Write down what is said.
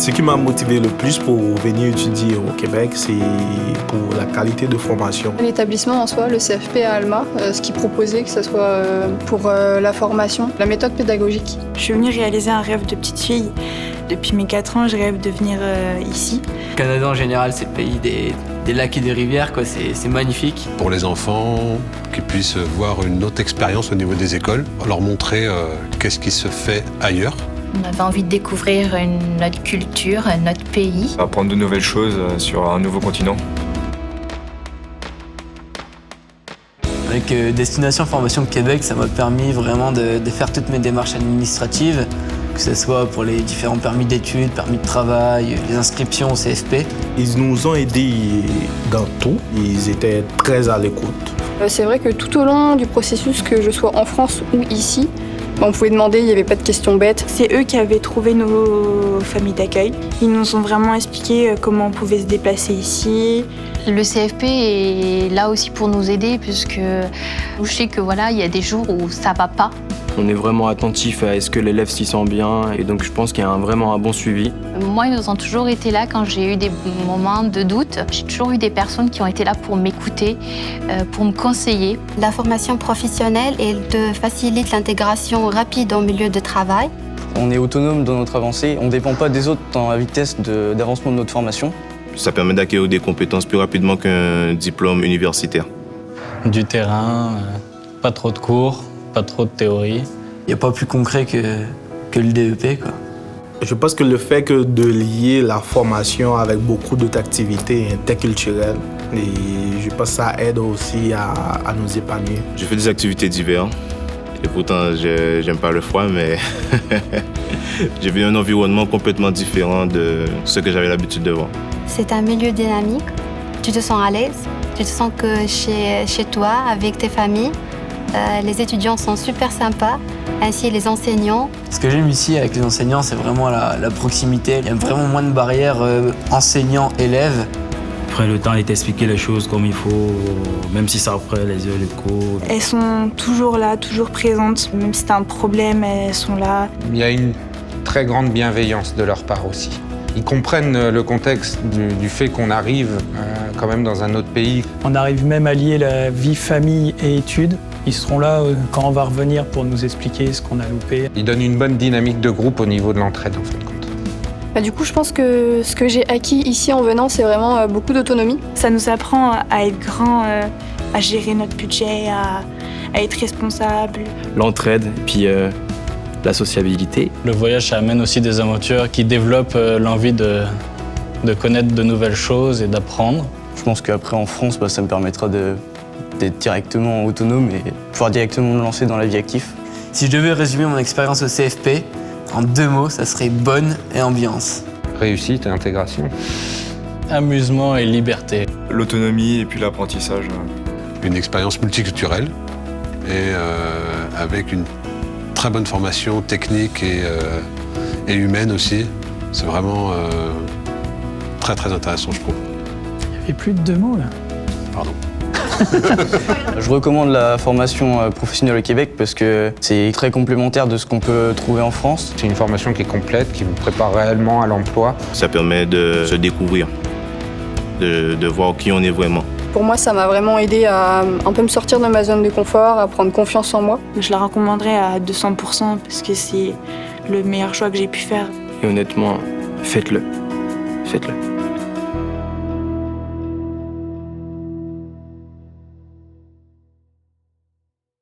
Ce qui m'a motivé le plus pour venir étudier au Québec, c'est pour la qualité de formation. L'établissement en soi, le CFP à Alma, ce qu'il proposait, que ce soit pour la formation, la méthode pédagogique. Je suis venue réaliser un rêve de petite fille. Depuis mes 4 ans, je rêve de venir ici. Le Canada en général, c'est le pays des lacs et des rivières, quoi. C'est magnifique. Pour les enfants, qu'ils puissent voir une autre expérience au niveau des écoles, leur montrer qu'est-ce qui se fait ailleurs. On avait envie de découvrir notre culture, notre pays. Apprendre de nouvelles choses sur un nouveau continent. Avec Destination Formation Québec, ça m'a permis vraiment de faire toutes mes démarches administratives, que ce soit pour les différents permis d'études, permis de travail, les inscriptions au CFP. Ils nous ont aidés dans tout. Ils étaient très à l'écoute. C'est vrai que tout au long du processus, que je sois en France ou ici, on pouvait demander, il n'y avait pas de questions bêtes. C'est eux qui avaient trouvé nos familles d'accueil. Ils nous ont vraiment expliqué comment on pouvait se déplacer ici. Le CFP est là aussi pour nous aider, puisque je sais que voilà, il y a des jours où ça va pas. On est vraiment attentif à est-ce que l'élève s'y sent bien, et donc je pense qu'il y a vraiment un bon suivi. Moi, ils ont toujours été là quand j'ai eu des moments de doute. J'ai toujours eu des personnes qui ont été là pour m'écouter, pour me conseiller. La formation professionnelle, elle te facilite l'intégration rapide en milieu de travail. On est autonome dans notre avancée, on ne dépend pas des autres dans la vitesse d'avancement de notre formation. Ça permet d'acquérir des compétences plus rapidement qu'un diplôme universitaire. Du terrain, pas trop de cours, pas trop de théorie. Il n'y a pas plus concret que le DEP, quoi. Je pense que le fait de lier la formation avec beaucoup d'autres activités interculturelles, et je pense que ça aide aussi à nous épanouir. Je fais des activités diverses. Et pourtant, j'aime pas le froid, mais j'ai vu un environnement complètement différent de ce que j'avais l'habitude de voir. C'est un milieu dynamique, tu te sens à l'aise, tu te sens que chez toi, avec tes familles. Les étudiants sont super sympas, ainsi les enseignants. Ce que j'aime ici avec les enseignants, c'est vraiment la proximité. Il y a vraiment moins de barrières enseignants-élèves. Prennent le temps de t'expliquer les choses comme il faut, même si ça après les heures, les cours. Elles sont toujours là, toujours présentes. Même si t'as un problème, elles sont là. Il y a une très grande bienveillance de leur part aussi. Ils comprennent le contexte du fait qu'on arrive quand même dans un autre pays. On arrive même à lier la vie famille et études. Ils seront là quand on va revenir pour nous expliquer ce qu'on a loupé. Ils donnent une bonne dynamique de groupe au niveau de l'entraide en fin de compte. Du coup, je pense que ce que j'ai acquis ici en venant, c'est vraiment beaucoup d'autonomie. Ça nous apprend à être grand, à gérer notre budget, à être responsable. L'entraide, puis la sociabilité. Le voyage, ça amène aussi des aventures qui développent l'envie de connaître de nouvelles choses et d'apprendre. Je pense qu'après en France, ça me permettra d'être directement autonome et pouvoir directement me lancer dans la vie active. Si je devais résumer mon expérience au CFP, en 2 mots, ça serait bonne et ambiance. Réussite et intégration. Amusement et liberté. L'autonomie et puis l'apprentissage. Une expérience multiculturelle et avec une très bonne formation technique et humaine aussi. C'est vraiment très très intéressant, je trouve. Il n'y avait plus de 2 mots là. Pardon. Je recommande la formation professionnelle au Québec parce que c'est très complémentaire de ce qu'on peut trouver en France. C'est une formation qui est complète, qui vous prépare réellement à l'emploi. Ça permet de se découvrir, de voir qui on est vraiment. Pour moi, ça m'a vraiment aidé à un peu me sortir de ma zone de confort, à prendre confiance en moi. Je la recommanderais à 200% parce que c'est le meilleur choix que j'ai pu faire. Et honnêtement, faites-le. Faites-le.